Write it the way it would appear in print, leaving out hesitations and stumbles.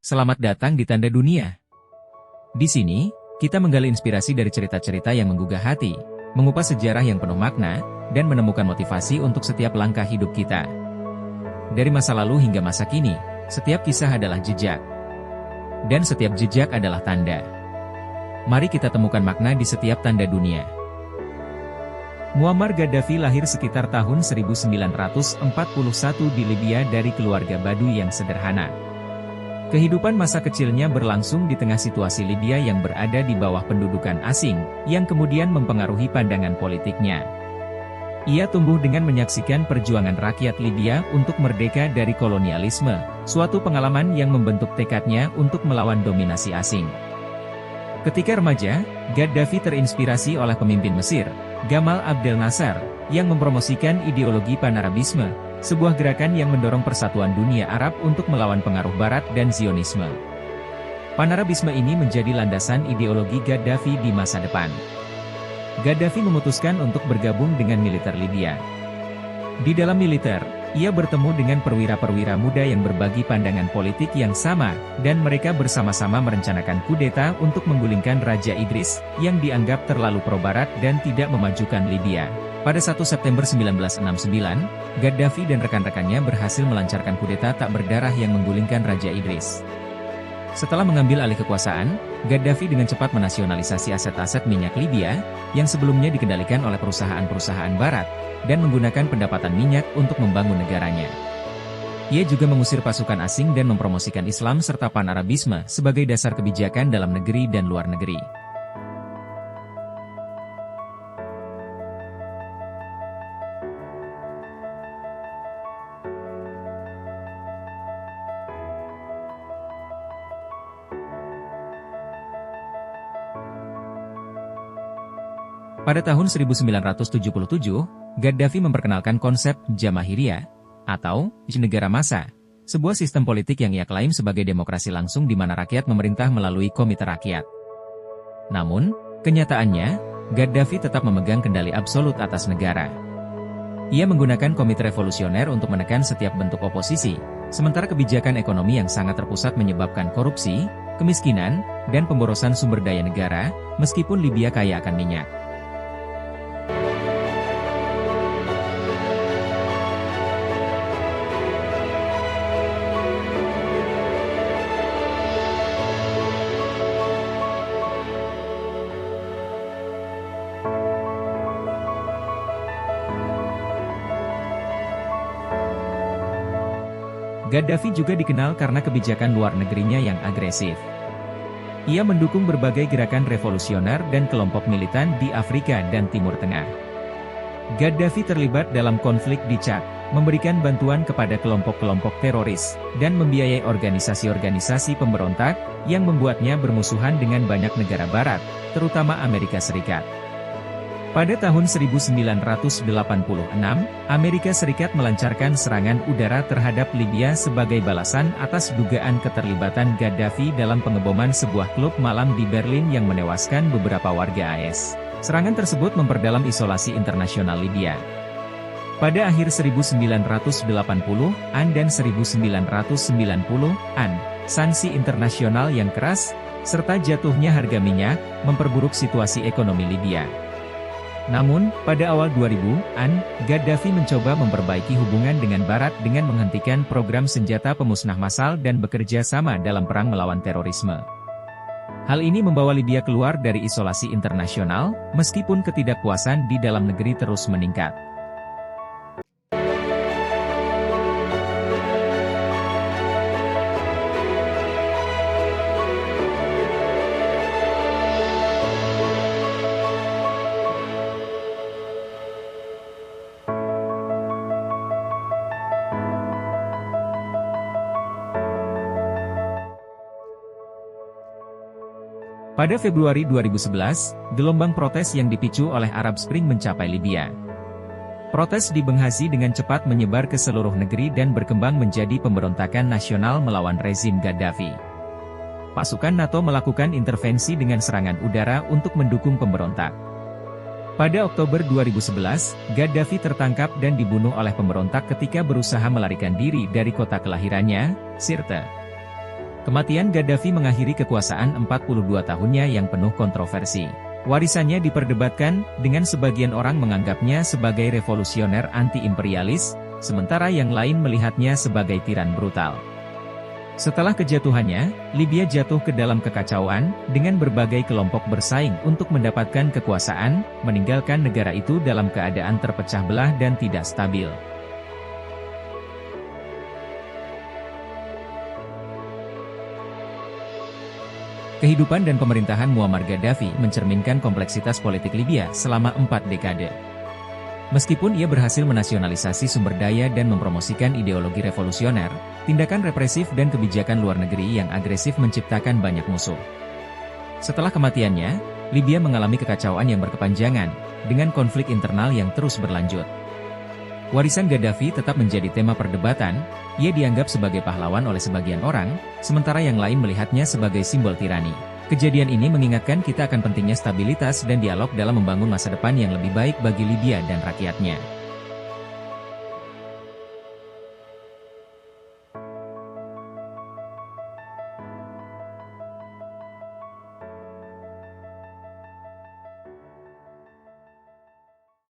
Selamat datang di Tanda Dunia. Di sini, kita menggali inspirasi dari cerita-cerita yang menggugah hati, mengupas sejarah yang penuh makna, dan menemukan motivasi untuk setiap langkah hidup kita. Dari masa lalu hingga masa kini, setiap kisah adalah jejak. Dan setiap jejak adalah tanda. Mari kita temukan makna di setiap tanda dunia. Muammar Gaddafi lahir sekitar tahun 1941 di Libya dari keluarga Baduy yang sederhana. Kehidupan masa kecilnya berlangsung di tengah situasi Libya yang berada di bawah pendudukan asing, yang kemudian mempengaruhi pandangan politiknya. Ia tumbuh dengan menyaksikan perjuangan rakyat Libya untuk merdeka dari kolonialisme, suatu pengalaman yang membentuk tekadnya untuk melawan dominasi asing. Ketika remaja, Gaddafi terinspirasi oleh pemimpin Mesir, Gamal Abdel Nasser, yang mempromosikan ideologi Panarabisme, sebuah gerakan yang mendorong persatuan dunia Arab untuk melawan pengaruh Barat dan Zionisme. Panarabisme ini menjadi landasan ideologi Gaddafi di masa depan. Gaddafi memutuskan untuk bergabung dengan militer Libya. Di dalam militer, ia bertemu dengan perwira-perwira muda yang berbagi pandangan politik yang sama, dan mereka bersama-sama merencanakan kudeta untuk menggulingkan Raja Idris, yang dianggap terlalu pro-Barat dan tidak memajukan Libya. Pada 1 September 1969, Gaddafi dan rekan-rekannya berhasil melancarkan kudeta tak berdarah yang menggulingkan Raja Idris. Setelah mengambil alih kekuasaan, Gaddafi dengan cepat menasionalisasi aset-aset minyak Libya, yang sebelumnya dikendalikan oleh perusahaan-perusahaan Barat, dan menggunakan pendapatan minyak untuk membangun negaranya. Ia juga mengusir pasukan asing dan mempromosikan Islam serta Panarabisme sebagai dasar kebijakan dalam negeri dan luar negeri. Pada tahun 1977, Gaddafi memperkenalkan konsep Jamahiriyah, atau negara massa, sebuah sistem politik yang ia klaim sebagai demokrasi langsung di mana rakyat memerintah melalui komite rakyat. Namun, kenyataannya, Gaddafi tetap memegang kendali absolut atas negara. Ia menggunakan komite revolusioner untuk menekan setiap bentuk oposisi, sementara kebijakan ekonomi yang sangat terpusat menyebabkan korupsi, kemiskinan, dan pemborosan sumber daya negara, meskipun Libya kaya akan minyak. Gaddafi juga dikenal karena kebijakan luar negerinya yang agresif. Ia mendukung berbagai gerakan revolusioner dan kelompok militan di Afrika dan Timur Tengah. Gaddafi terlibat dalam konflik di Chad, memberikan bantuan kepada kelompok-kelompok teroris, dan membiayai organisasi-organisasi pemberontak, yang membuatnya bermusuhan dengan banyak negara Barat, terutama Amerika Serikat. Pada tahun 1986, Amerika Serikat melancarkan serangan udara terhadap Libya sebagai balasan atas dugaan keterlibatan Gaddafi dalam pengeboman sebuah klub malam di Berlin yang menewaskan beberapa warga AS. Serangan tersebut memperdalam isolasi internasional Libya. Pada akhir 1980-an dan 1990-an, sanksi internasional yang keras, serta jatuhnya harga minyak, memperburuk situasi ekonomi Libya. Namun, pada awal 2000-an, Gaddafi mencoba memperbaiki hubungan dengan Barat dengan menghentikan program senjata pemusnah massal dan bekerja sama dalam perang melawan terorisme. Hal ini membawa Libya keluar dari isolasi internasional, meskipun ketidakpuasan di dalam negeri terus meningkat. Pada Februari 2011, gelombang protes yang dipicu oleh Arab Spring mencapai Libya. Protes di Benghazi dengan cepat menyebar ke seluruh negeri dan berkembang menjadi pemberontakan nasional melawan rezim Gaddafi. Pasukan NATO melakukan intervensi dengan serangan udara untuk mendukung pemberontak. Pada Oktober 2011, Gaddafi tertangkap dan dibunuh oleh pemberontak ketika berusaha melarikan diri dari kota kelahirannya, Sirte. Kematian Gaddafi mengakhiri kekuasaan 42 tahunnya yang penuh kontroversi. Warisannya diperdebatkan, dengan sebagian orang menganggapnya sebagai revolusioner anti-imperialis, sementara yang lain melihatnya sebagai tiran brutal. Setelah kejatuhannya, Libya jatuh ke dalam kekacauan, dengan berbagai kelompok bersaing untuk mendapatkan kekuasaan, meninggalkan negara itu dalam keadaan terpecah belah dan tidak stabil. Kehidupan dan pemerintahan Muammar Gaddafi mencerminkan kompleksitas politik Libya selama 4 dekade. Meskipun ia berhasil menasionalisasi sumber daya dan mempromosikan ideologi revolusioner, tindakan represif dan kebijakan luar negeri yang agresif menciptakan banyak musuh. Setelah kematiannya, Libya mengalami kekacauan yang berkepanjangan, dengan konflik internal yang terus berlanjut. Warisan Gaddafi tetap menjadi tema perdebatan, ia dianggap sebagai pahlawan oleh sebagian orang, sementara yang lain melihatnya sebagai simbol tirani. Kejadian ini mengingatkan kita akan pentingnya stabilitas dan dialog dalam membangun masa depan yang lebih baik bagi Libya dan rakyatnya.